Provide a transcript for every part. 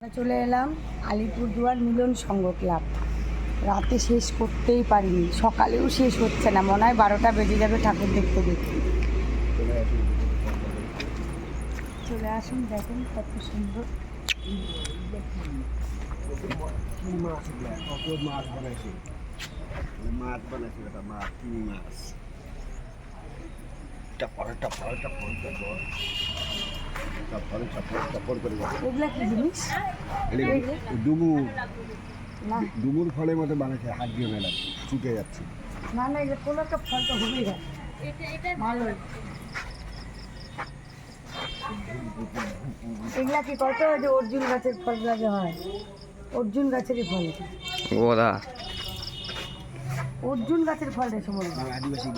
চলে এলাম আলিপুরদুয়ার মিলন সংঘ ক্লাব। রাতে শেষ করতেই পারিনি, সকালেও শেষ হচ্ছে না, মনে হয় 12টা বেজে যাবে ঠাকুর দেখতে দেখতে। চলে আসুন, দেখুন কত সুন্দর এগুলা কি জিনিস? না ডুমুর ফলের মতো বানাচ্ছে, হাত দিয়ে মেলা চুকে যাচ্ছে। না না, এগুলো কোনো একটা ফল তো হবেই না, ভালো। এগুলা কি কত যে অর্জুন গাছের ফলগুলা যে হয়, অর্জুন গাছেরই ফল এটা। ওরা অর্জুন গাছের ফল রে সময়। আদিবাসী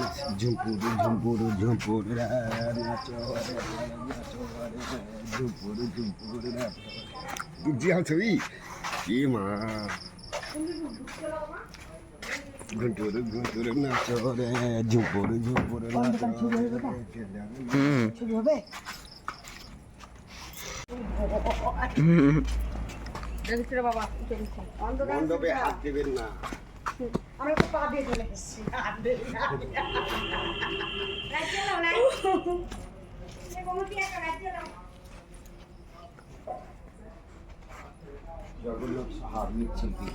ঝুমপুর ঝুমপুর ঝুমপুর ঝুমপুর ঝুমপুর জিয়া ছবি কি মা ঘুন্টুর ঘুন্টুর নাচো রে ঝুমপুর ঝুমপুর শুরু হবে। বাবা মণ্ডপে হাত দেবেন না। আমি তো পা দিয়ে চলে এসেছি। জগন্নাথ সাহা শিল্পী।